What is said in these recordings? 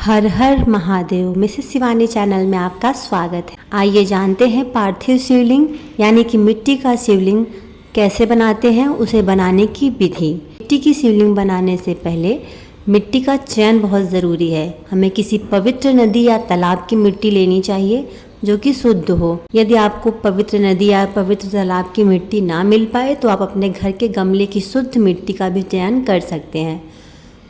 हर हर Mahadev. Mrs Shivani channel में आपका स्वागत है। आइए जानते हैं पार्थिव शिवलिंग यानी कि मिट्टी का शिवलिंग कैसे बनाते हैं, उसे बनाने की विधि। मिट्टी की शिवलिंग बनाने से पहले मिट्टी का चयन बहुत ज़रूरी है। हमें किसी पवित्र नदी या तालाब की मिट्टी लेनी चाहिए जो कि शुद्ध हो। यदि आपको पवित्र नदी या पवित्र तालाब की मिट्टी ना मिल पाए तो आप अपने घर के गमले की शुद्ध मिट्टी का भी चयन कर सकते हैं।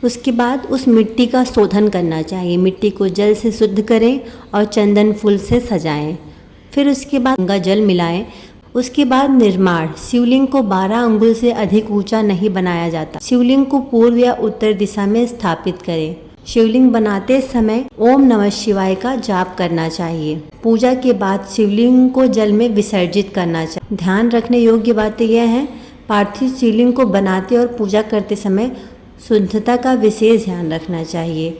उसके बाद उस मिट्टी का शोधन करना चाहिए। मिट्टी को जल से शुद्ध करें और चंदन फूल से सजाएं। फिर उसके बाद गंगा जल मिलाएं। उसके बाद निर्माण। शिवलिंग को 12 अंगुल से अधिक ऊंचा नहीं बनाया जाता। शिवलिंग को पूर्व या उत्तर दिशा में स्थापित करें। शिवलिंग बनाते समय ओम नमः शिवाय का जाप करना चाहिए। पूजा के बाद शिवलिंग को जल में विसर्जित करना चाहिए। ध्यान रखने योग्य बातें यह हैं, पार्थिव शिवलिंग को बनाते और पूजा करते समय शुद्धता का विशेष ध्यान रखना चाहिए।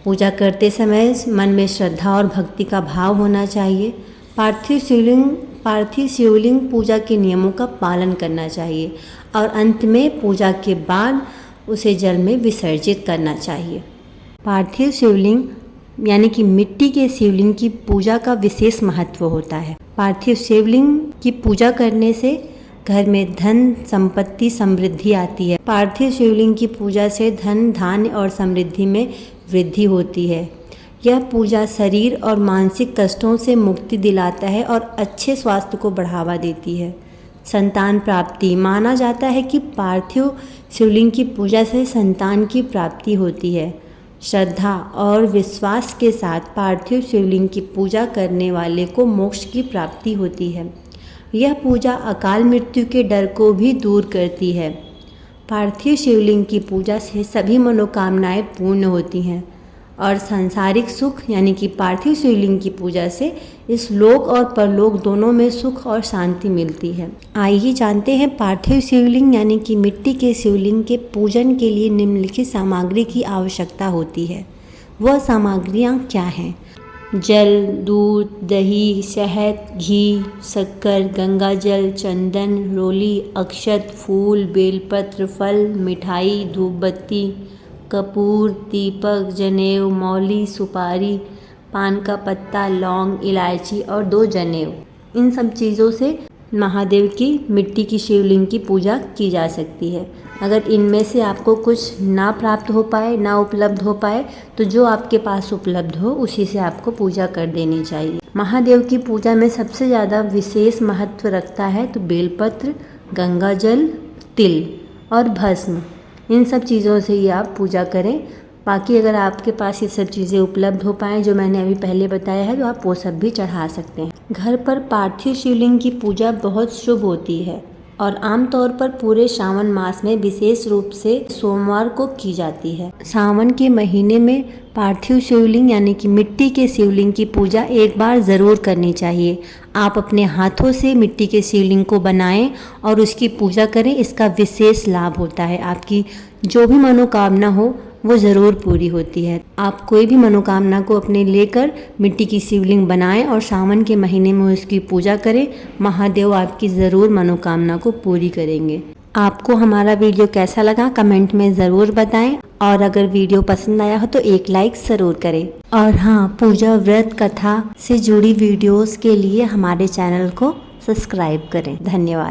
पूजा करते समय मन में श्रद्धा और भक्ति का भाव होना चाहिए। पार्थिव शिवलिंग पूजा के नियमों का पालन करना चाहिए और अंत में पूजा के बाद उसे जल में विसर्जित करना चाहिए। पार्थिव शिवलिंग यानी कि मिट्टी के शिवलिंग की पूजा का विशेष महत्व होता है। पार्थिव शिवलिंग की पूजा करने से घर में धन संपत्ति समृद्धि आती है। पार्थिव शिवलिंग की पूजा से धन धान्य और समृद्धि में वृद्धि होती है। यह पूजा शरीर और मानसिक कष्टों से मुक्ति दिलाता है और अच्छे स्वास्थ्य को बढ़ावा देती है। संतान प्राप्ति। माना जाता है कि पार्थिव शिवलिंग की पूजा से संतान की प्राप्ति होती है। श्रद्धा और विश्वास के साथ पार्थिव शिवलिंग की पूजा करने वाले को मोक्ष की प्राप्ति होती है। यह पूजा अकाल मृत्यु के डर को भी दूर करती है। पार्थिव शिवलिंग की पूजा से सभी मनोकामनाएं पूर्ण होती हैं और सांसारिक सुख यानी कि पार्थिव शिवलिंग की पूजा से इस लोक और परलोक दोनों में सुख और शांति मिलती है। आइए जानते हैं पार्थिव शिवलिंग यानी कि मिट्टी के शिवलिंग के पूजन के लिए निम्नलिखित सामग्री की आवश्यकता होती है। वह सामग्रियाँ क्या हैं? जल, दूध, दही, शहद, घी, शक्कर, गंगा जल, चंदन, रोली, अक्षत, फूल, बेलपत्र, फल, मिठाई, धूपबत्ती, कपूर, दीपक, जनेऊ, मौली, सुपारी, पान का पत्ता, लौंग, इलायची और 2 जनेऊ। इन सब चीज़ों से महादेव की मिट्टी की शिवलिंग की पूजा की जा सकती है। अगर इनमें से आपको कुछ ना प्राप्त हो पाए, ना उपलब्ध हो पाए, तो जो आपके पास उपलब्ध हो उसी से आपको पूजा कर देनी चाहिए। महादेव की पूजा में सबसे ज़्यादा विशेष महत्व रखता है तो बेलपत्र, गंगा जल, तिल और भस्म। इन सब चीज़ों से ही आप पूजा करें। बाकी अगर आपके पास ये सब चीज़ें उपलब्ध हो पाएँ जो मैंने अभी पहले बताया है तो आप वो सब भी चढ़ा सकते हैं। घर पर पार्थिव शिवलिंग की पूजा बहुत शुभ होती है और आमतौर पर पूरे श्रावण मास में विशेष रूप से सोमवार को की जाती है। सावन के महीने में पार्थिव शिवलिंग यानी कि मिट्टी के शिवलिंग की पूजा एक बार ज़रूर करनी चाहिए। आप अपने हाथों से मिट्टी के शिवलिंग को बनाएं और उसकी पूजा करें। इसका विशेष लाभ होता है। आपकी जो भी मनोकामना हो वो ज़रूर पूरी होती है। आप कोई भी मनोकामना को अपने लेकर मिट्टी की शिवलिंग बनाएं और सावन के महीने में उसकी पूजा करें। महादेव आपकी ज़रूर मनोकामना को पूरी करेंगे। आपको हमारा वीडियो कैसा लगा कमेंट में ज़रूर बताएं और अगर वीडियो पसंद आया हो तो एक लाइक ज़रूर करें। और हाँ, पूजा व्रत कथा से जुड़ी वीडियोस के लिए हमारे चैनल को सब्सक्राइब करें। धन्यवाद।